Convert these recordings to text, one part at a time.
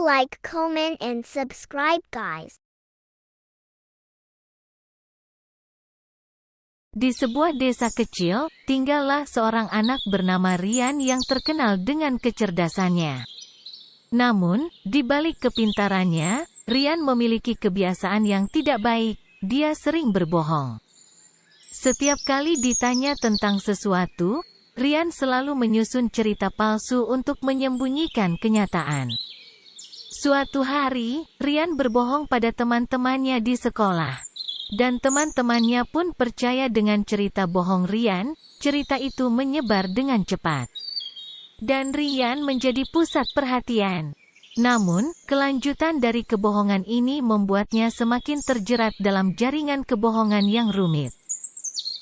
like, comment, and subscribe, guys. Di sebuah desa kecil, tinggallah seorang anak bernama Rian yang terkenal dengan kecerdasannya. Namun, di balik kepintarannya, Rian memiliki kebiasaan yang tidak baik. Dia sering berbohong. Setiap kali ditanya tentang sesuatu, Rian selalu menyusun cerita palsu untuk menyembunyikan kenyataan. Suatu hari, Rian berbohong pada teman-temannya di sekolah. Dan teman-temannya pun percaya dengan cerita bohong Rian. Cerita itu menyebar dengan cepat. Dan Rian menjadi pusat perhatian. Namun, kelanjutan dari kebohongan ini membuatnya semakin terjerat dalam jaringan kebohongan yang rumit.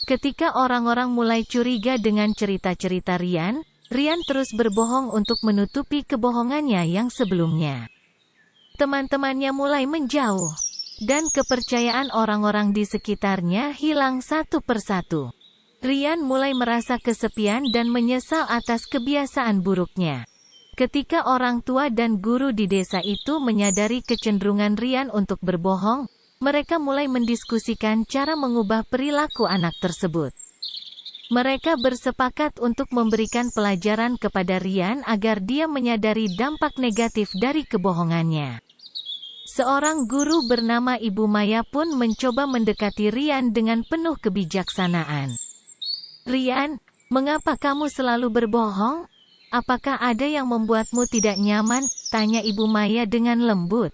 Ketika orang-orang mulai curiga dengan cerita-cerita Rian, Rian terus berbohong untuk menutupi kebohongannya yang sebelumnya. Teman-temannya mulai menjauh. Dan kepercayaan orang-orang di sekitarnya hilang satu persatu. Rian mulai merasa kesepian dan menyesal atas kebiasaan buruknya. Ketika orang tua dan guru di desa itu menyadari kecenderungan Rian untuk berbohong, mereka mulai mendiskusikan cara mengubah perilaku anak tersebut. Mereka bersepakat untuk memberikan pelajaran kepada Rian agar dia menyadari dampak negatif dari kebohongannya. Seorang guru bernama Ibu Maya pun mencoba mendekati Rian dengan penuh kebijaksanaan. "Rian, mengapa kamu selalu berbohong? Apakah ada yang membuatmu tidak nyaman?" tanya Ibu Maya dengan lembut.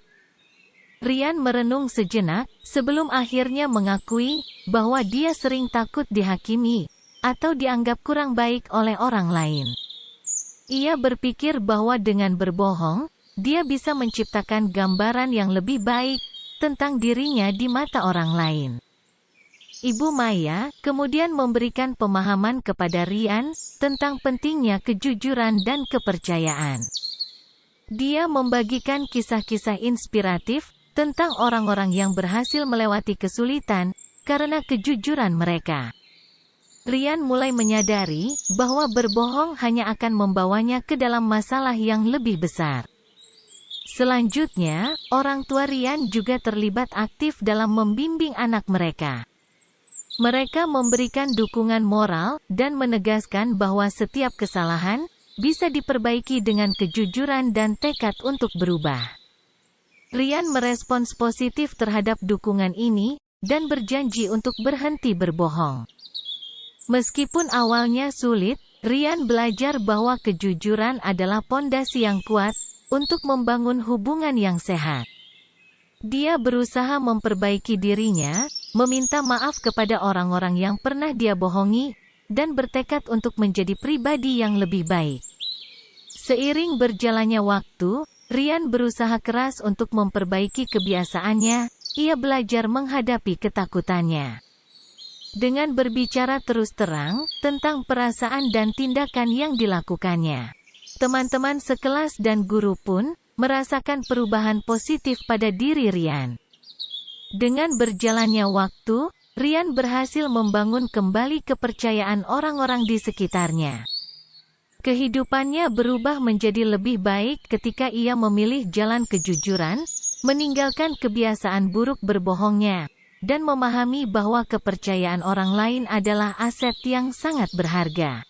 Rian merenung sejenak, sebelum akhirnya mengakui bahwa dia sering takut dihakimi, atau dianggap kurang baik oleh orang lain. Ia berpikir bahwa dengan berbohong, dia bisa menciptakan gambaran yang lebih baik tentang dirinya di mata orang lain. Ibu Maya kemudian memberikan pemahaman kepada Rian tentang pentingnya kejujuran dan kepercayaan. Dia membagikan kisah-kisah inspiratif tentang orang-orang yang berhasil melewati kesulitan karena kejujuran mereka. Rian mulai menyadari bahwa berbohong hanya akan membawanya ke dalam masalah yang lebih besar. Selanjutnya, orang tua Rian juga terlibat aktif dalam membimbing anak mereka. Mereka memberikan dukungan moral dan menegaskan bahwa setiap kesalahan bisa diperbaiki dengan kejujuran dan tekad untuk berubah. Rian merespons positif terhadap dukungan ini dan berjanji untuk berhenti berbohong. Meskipun awalnya sulit, Rian belajar bahwa kejujuran adalah pondasi yang kuat untuk membangun hubungan yang sehat. Dia berusaha memperbaiki dirinya, meminta maaf kepada orang-orang yang pernah dia bohongi, dan bertekad untuk menjadi pribadi yang lebih baik. Seiring berjalannya waktu, Rian berusaha keras untuk memperbaiki kebiasaannya. Ia belajar menghadapi ketakutannya. Dengan berbicara terus terang tentang perasaan dan tindakan yang dilakukannya, teman-teman sekelas dan guru pun merasakan perubahan positif pada diri Rian. Dengan berjalannya waktu, Rian berhasil membangun kembali kepercayaan orang-orang di sekitarnya. Kehidupannya berubah menjadi lebih baik ketika ia memilih jalan kejujuran, meninggalkan kebiasaan buruk berbohongnya, dan memahami bahwa kepercayaan orang lain adalah aset yang sangat berharga.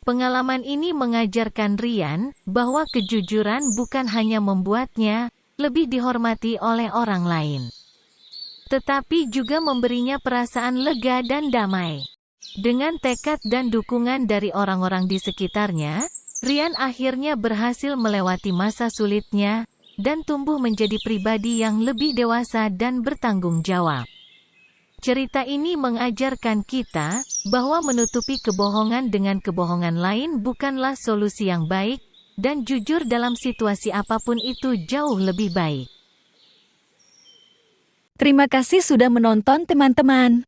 Pengalaman ini mengajarkan Rian bahwa kejujuran bukan hanya membuatnya lebih dihormati oleh orang lain, tetapi juga memberinya perasaan lega dan damai. Dengan tekad dan dukungan dari orang-orang di sekitarnya, Rian akhirnya berhasil melewati masa sulitnya dan tumbuh menjadi pribadi yang lebih dewasa dan bertanggung jawab. Cerita ini mengajarkan kita bahwa menutupi kebohongan dengan kebohongan lain bukanlah solusi yang baik, dan jujur dalam situasi apapun itu jauh lebih baik. Terima kasih sudah menonton, teman-teman.